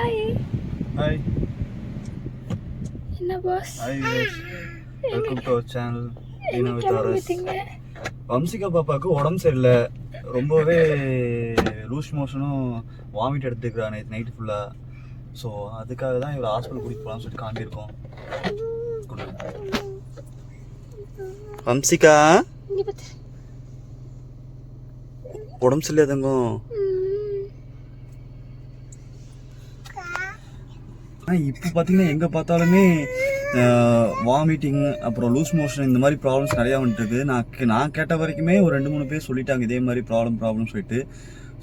Hi. Hi. என்ன boss? Hi viewers. Welcome to our channel Teena with RS. Vamsika பாப்பாவுக்கு உடம்பு சரியில்லை, ரொம்பவே லூஸ் மோஷனும் வாமிட் எடுத்துக்கிறா நேற்று நைட்டு ஃபுல்லாக. ஸோ அதுக்காக தான் இவர் ஹாஸ்பிட்டல் கூட்டிகிட்டு போகலான்னு சொல்லிட்டு காண்டியிருக்கோம். வம்சிகா உடம்பு சரியில்லையா தங்கம்? இப்போ பார்த்தீங்கன்னா எங்கே பார்த்தாலுமே வாமிட்டிங் அப்புறம் லூஸ் மோஷன் இந்த மாதிரி ப்ராப்ளம்ஸ் நிறையா வந்துட்டுருக்கு. நான் கேட்ட வரைக்குமே ஒரு 2-3 பேர் சொல்லிட்டாங்க இதே மாதிரி ப்ராப்ளம் சொல்லிட்டு.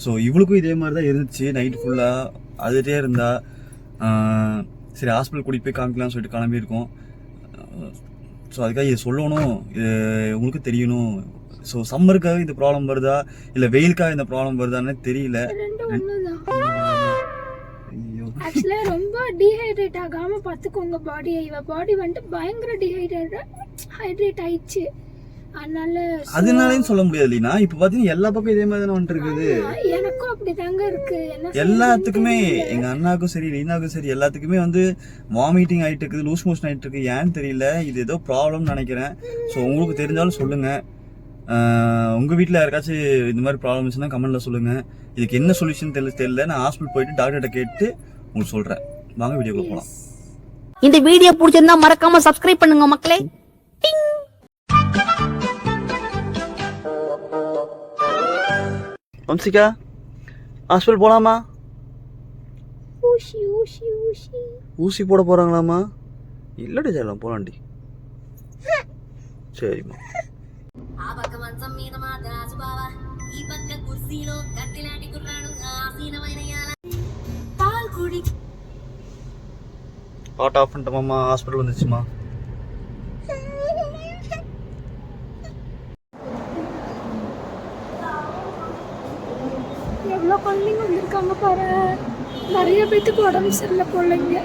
ஸோ இவளுக்கும் இதே மாதிரி தான் இருந்துச்சு. நைட்டு ஃபுல்லாக அழுதுகிட்டே இருந்தா. சரி ஹாஸ்பிட்டல் கூட்டிகிட்டு போய் காமிக்கலாம்னு சொல்லிட்டு கிளம்பியிருக்கோம். ஸோ அதுக்காக இது சொல்லணும், இது உங்களுக்கு தெரியணும். ஸோ சம்மருக்காக இந்த ப்ராப்ளம் வருதா இல்லை வெயிலுக்காக இந்த ப்ராப்ளம் வருதான்னு தெரியல. ஆக்சுவலா ரொம்ப டீஹைட்ரேட் ஆகாம பாத்துக்கோங்க பாடியை. இவ பாடி வந்துட்டு பயங்கர ஹைட்ரேட் ஆயிடுச்சு. அதனாலயும் சொல்ல முடியாது இல்லைனா. இப்ப பாத்தீங்கன்னா எல்லா பக்கம் இதே மாதிரி தானே வந்துட்டு இருக்குது. எனக்கும் அப்படிதாங்க இருக்கு. எல்லாத்துக்குமே எங்க அண்ணாக்கும் சரி லீனாக்கும் சரி எல்லாத்துக்குமே வந்து வாமிட்டிங் ஆயிட்டு இருக்குது, லூஸ் மோஷன் ஆயிட்டு இருக்கு. ஏன்னு தெரியல, இது ஏதோ ப்ராப்ளம் நினைக்கிறேன். ஸோ உங்களுக்கு தெரிஞ்சாலும் சொல்லுங்க. உங்க வீட்டில் யாருக்காச்சும் இந்த மாதிரி ப்ராப்ளம் இருந்துச்சுன்னா கமெண்ட்ல சொல்லுங்க. இதுக்கு என்ன சொல்யூஷன் தெரியல. நான் ஹாஸ்பிட்டல் போயிட்டு டாக்டர்கிட்ட கேட்டு உங்களுக்கு சொல்றேன். வாங்க வீடியோக்குள்ள போலாம். இந்த வீடியோ பிடிச்சிருந்தா மறக்காம சப்ஸ்கிரைப் பண்ணுங்க மக்களே. வம்சிகா ஹாஸ்பிட்டல் போலாமா? ஊசி போட போறாங்களாமா? இல்லடி செல்லம் போலாண்டி. சரிம்மா. பாட் ஆஃப் பண்ணிட்டோமாம்மா, ஹாஸ்பிட்டல் வந்துச்சுமா. எவ்வளோ குழந்தைங்க வந்திருக்காங்க பாரு. நிறைய பேத்துக்கு உடம்பு சரியில்லை பிள்ளைங்க.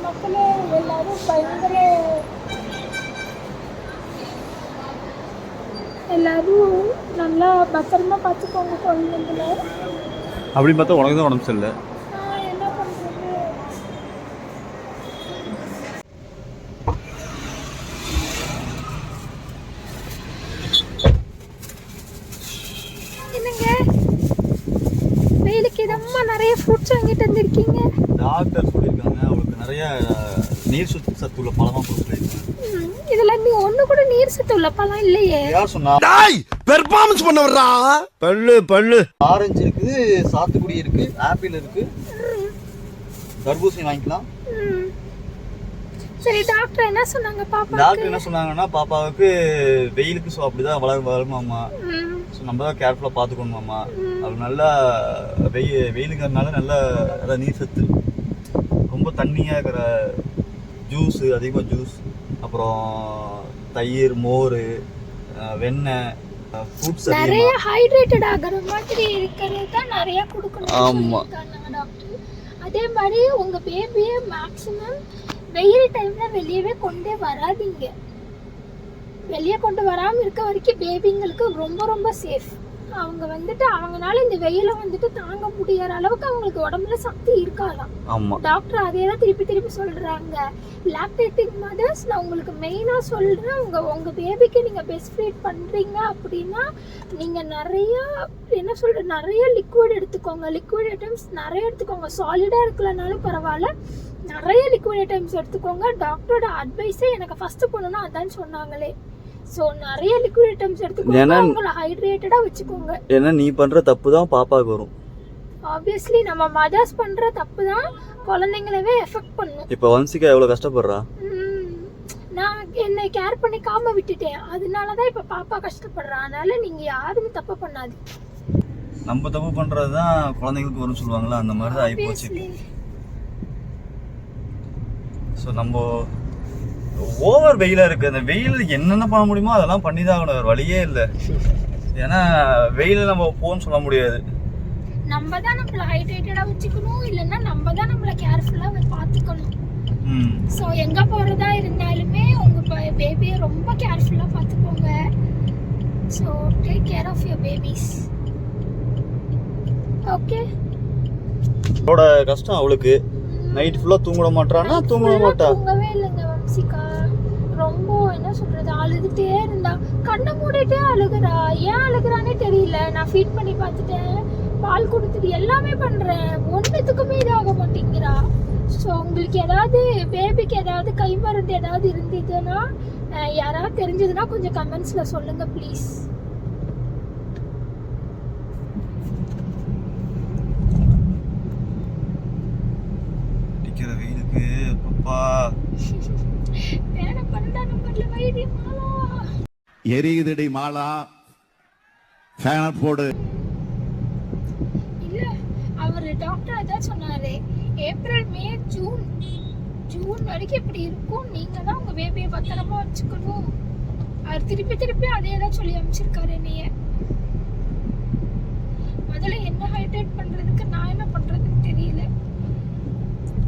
மக்களே எல்லாரும் பயங்கர எல்லாரும் நல்லா பத்திரமா பார்த்துக்கோங்க குழந்தைங்கள. அப்படின்னு பார்த்தா உனக்கு தான் உடம்பு சரியில்லை. என்ன பண்ணுறது? என்னங்க வெயிலுக்கு இதம்மா நிறைய ஃப்ரூட்ஸ் வாங்கிட்டு வந்திருக்கீங்க. டாக்டர் சொல்லியிருக்காங்க அவளுக்கு நிறைய நீர் சத்து உள்ள பழமா கொடுத்துருக்காங்க. இதுல நீ ஒண்ணு கூட நீர் சத்து உள்ள பழம் இல்லையே. யார் சொன்னா? டேய் பெர்ஃபார்மன்ஸ் பண்ண வர்றா. பல்லு ஆரஞ்சு இருக்குது, சாத்துக்குடி இருக்கு, ஆப்பிள் இருக்கு, தர்பூசணி வாங்கிக்கலாம். சரி டாக்டர் என்ன சொன்னாங்க பாப்பா? டாக்டர் என்ன சொன்னாங்கன்னா பாப்பாவுக்கு வெயிலுக்கு ஸோ அப்படிதான் வளருமாமா. ஸோ நம்ம தான் கேர்ஃபுல்லாக பார்த்துக்கணுமாம்மா. அது நல்லா வெயிலுங்கிறதுனால நல்லா அதான் நீர் சத்து, ரொம்ப தண்ணியாக இருக்கிற ஜூஸு, அதிகமாக ஜூஸ், அப்புறம் தயிர், மோர், வெண்ணெய், ஃப்ரூட்ஸ் நிறைய ஹைட்ரேட்டட் ஆகிற மாதிரி இருக்கிறது தான் நிறைய கொடுக்கணும். ஆமாம் டாக்டர். அதே மாதிரி உங்க பேபியை மேக்ஸிமம் வெயில் டைம்ல வெளியவே கொண்டே வராதீங்க. வெளியே கொண்டு வராமல் இருக்க வரைக்கும் பேபிங்களுக்கு ரொம்ப ரொம்ப சேஃப். அவங்க வந்துட்டு அவங்களால இந்த வெயில வந்துட்டு தாங்க முடியாத அளவுக்கு அவங்களுக்கு உடம்புல சக்தி இருக்காதான். டாக்டர் அதே தான் திருப்பி சொல்றாங்க. லாக்டேட்டிங் மதர்ஸ் நான் உங்களுக்கு மெயினா சொல்றேன், உங்க பேபிக்கு நீங்க பெஸ்ட் ஃபீட் பண்றீங்க அப்படின்னா நீங்க நிறைய நிறைய லிக்விட் எடுத்துக்கோங்க. லிக்விட் ஐட்டம்ஸ் நிறைய எடுத்துக்கோங்க. சாலிடா இருக்கலனாலும் பரவாயில்ல, நிறைய லிக்விட் ஐட்டம்ஸ் எடுத்துக்கோங்க. டாக்டரோட அட்வைஸே எனக்கு ஃபர்ஸ்ட் பண்ணணும்னா அதான் சொன்னாங்களே. சோ நிறைய லிக்விட் ஐட்டம்ஸ் எடுத்துக்கோங்க. உங்களை ஹைட்ரேட்டடா வெச்சுக்கோங்க. ஏன்னா நீ பண்ற தப்பு தான் பாப்பாக்கு வரும். ஆப்வியஸ்லி நம்ம மதர்ஸ் பண்ற தப்பு தான் குழந்தைங்களவே எஃபெக்ட் பண்ணும். இப்போ வம்சிகா எவ்வளவு கஷ்டப்படுறா. நான் என்னை கேர் பண்ணிக்காம விட்டுட்டேன், அதனால தான் இப்ப பாப்பா கஷ்டப்படுறா. அதனால நீங்க யாரும் தப்பு பண்ணாதீங்க. நம்ம தப்பு பண்றது தான் குழந்தைகளுக்கு வரும்னு சொல்லுவாங்களா, அந்த மாதிரி தான் ஆயிப்போச்சு. ஸோ நம்ம ஓவர் வெயிலாக இருக்குது. அந்த வெயில் என்னென்ன பண்ண முடியுமோ அதெல்லாம் பண்ணி தான் ஆகணும், வேறு வழியே இல்லை. ஏன்னா வெயிலில் நம்ம போன்னு சொல்ல முடியாது. நம்ம தான் நம்மளை ஹைட்ரேட்டடாக வச்சுக்கணும், இல்லைன்னா நம்ம தான் நம்மளை கேர்ஃபுல்லாக பார்த்துக்கணும். ஸோ எங்கே போகிறதா இருந்தாலுமே உங்கள் பேபியை ரொம்ப கேர்ஃபுல்லாக பார்த்துக்கோங்க. So take care of your babies. Okay, அவளோட கஷ்டம் அவளுக்கு. நைட் ஃபுல்லா தூங்க மாட்டானா, தூங்க மாட்டா. தூங்கவே இல்லைங்க வம்சிகா. ரொம்ப என்ன சொல்றது, அழுதுட்டே இருந்தா, கண்ணை மூடிட்டே அழுகுறா. ஏன் அழுகுறானே தெரியல. நான் ஃபீட் பண்ணி பார்த்துட்டேன், பால் கொடுத்துட்டு எல்லாமே பண்றேன், ஒன்றுத்துக்குமே இதாக மாட்டேங்கிறா. ஸோ உங்களுக்கு ஏதாவது பேபிக்கு ஏதாவது கை மருந்து ஏதாவது இருந்ததுன்னா, யாராவது தெரிஞ்சதுன்னா கொஞ்சம் கமெண்ட்ஸ்ல சொல்லுங்க ப்ளீஸ். அடிக்கிற வெயிலுக்கு பாப்பா வேற பண்ணா நம்பர்ல வைடி மாலா. எரியுதடி மாலா, ஃபேன போடு. இல்ல, அவர் டாக்டர் அதான் சொன்னாரு, ஏப்ரல் மே ஜூன் வரைக்கும் இப்படி இருக்கும், நீங்க தான் உங்க பேபியை பத்திரமா வச்சுக்கணும். அவர் திருப்பி அதே தான் சொல்லி அமைச்சிருக்காரு என்னைய. முதல்ல என்ன ஹைட்ரேட் பண்றதுக்கு நான் என்ன பண்றதுன்னு தெரியல.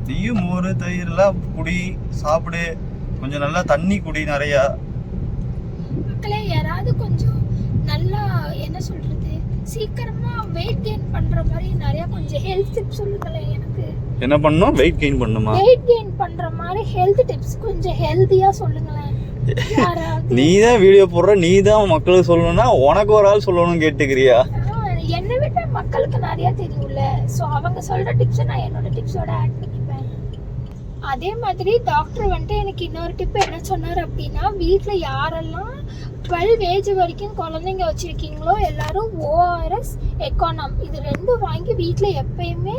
நீயும் மோர் தயிர்லாம் குடி, சாப்பிடு, கொஞ்சம் நல்லா தண்ணி குடி நிறையா. மக்களே யாராவது கொஞ்சம் நல்லா என்ன சொல்றது, சீக்கிரமா வெயிட் கெயின் பண்ற மாதிரி நிறைய கொஞ்சம் ஹெல்த் டிப்ஸ் சொல்லுங்களேன் எனக்கு. என்ன பண்ணணும்? வெயிட் கெயின் பண்ணுமா? வெயிட் கெயின் பண்ற மாதிரி ஹெல்த் டிப்ஸ் கொஞ்சம் ஹெல்தியா சொல்லுங்களேன் யாராவது. நீ தான் வீடியோ போடுற, நீ தான் மக்களுக்கு சொல்லணும்னா உனக்கு ஒரு ஆள் சொல்லணும்னு கேட்டுக்கிறியா? என்னை விட மக்களுக்கு நிறைய தெரியும்ல. ஸோ அவங்க சொல்ற டிப்ஸை நான் என்னோட டிப்ஸோட ஆட் பண்ணிப்பேன். அதே மாதிரி டாக்டர் வந்துட்டு எனக்கு இன்னொரு டிப் என்ன சொன்னார் அப்படின்னா, வீட்டில் யாரெல்லாம் 12 ஏஜ் வரைக்கும் குழந்தைங்க வச்சுருக்கீங்களோ எல்லாரும் ஓஆர்எஸ், எக்கானம் இது ரெண்டும் வாங்கி வீட்டில் எப்பயுமே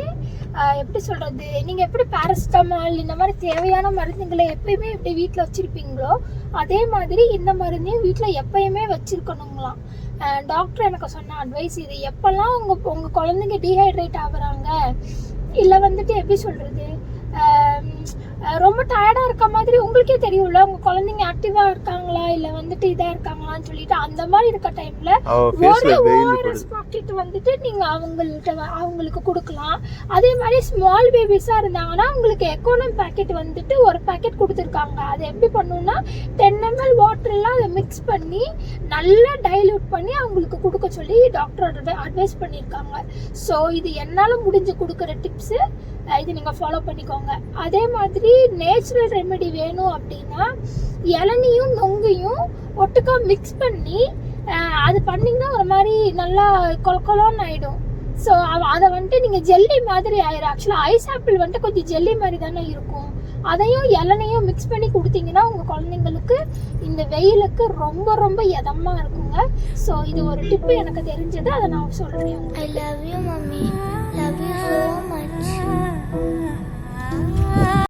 எப்படி சொல்கிறது, நீங்கள் எப்படி பேராசிட்டமால் இந்த மாதிரி தேவையான மருந்துங்களை எப்பயுமே எப்படி வீட்டில் வச்சுருப்பீங்களோ அதே மாதிரி இந்த மருந்தையும் வீட்டில் எப்பயுமே வச்சுருக்கணுங்களாம். டாக்டர் எனக்கு சொன்ன அட்வைஸ் இது. எப்போல்லாம் உங்கள் குழந்தைங்க டீஹைட்ரேட் ஆகுறாங்க, இல்லை வந்துட்டு எப்படி சொல்கிறது, ரொம்ப டயர்டாக இருக்க மாதிரி உங்களுக்கே தெரியும்ல, உங்கள் குழந்தைங்க ஆக்டிவாக இருக்காங்களா இல்லை வந்துட்டு இதாக இருக்காங்களான்னு சொல்லிட்டு அந்த மாதிரி இருக்க டைமில் ஒரு ஓஆர்எஸ் பாக்கெட் வந்துட்டு நீங்கள் அவங்களுக்கு கொடுக்கலாம். அதே மாதிரி ஸ்மால் பேபிஸாக இருந்தாங்கன்னா உங்களுக்கு எக்கோனம் பேக்கெட் வந்துட்டு ஒரு பேக்கெட் கொடுத்துருக்காங்க. அதை எப்படி பண்ணணும்னா 10 ml வாட்டர்லாம் அதை மிக்ஸ் பண்ணி நல்லா டைல்யூட் பண்ணி அவங்களுக்கு கொடுக்க சொல்லி டாக்டர் அட்வைஸ் பண்ணியிருக்காங்க. ஸோ இது என்னால் முடிஞ்சு கொடுக்குற டிப்ஸு, இது நீங்கள் ஃபாலோ பண்ணிக்கோங்க. அதே மாதிரி நேச்சுரல் ரெமெடி வேணும் அப்படின்னா இளநியும் நொங்கையும் ஒட்டுக்கா மிக்ஸ் பண்ணி அது பண்ணிங்கன்னா ஒரு மாதிரி நல்லா கொலன்னு ஆகிடும். ஸோ அதை வந்துட்டு நீங்கள் ஜெல்லி மாதிரி ஆயிடும். ஆக்சுவலாக ஐஸ் ஆப்பிள் வந்துட்டு கொஞ்சம் ஜெல்லி மாதிரி தானே இருக்கும். அதையும் இளநியும் மிக்ஸ் பண்ணி கொடுத்தீங்கன்னா உங்கள் குழந்தைங்களுக்கு இந்த வெயிலுக்கு ரொம்ப ரொம்ப இதமாக இருக்குங்க. ஸோ இது ஒரு டிப்பு எனக்கு தெரிஞ்சது, அதை நான் சொல்கிறேன். I love you mummy.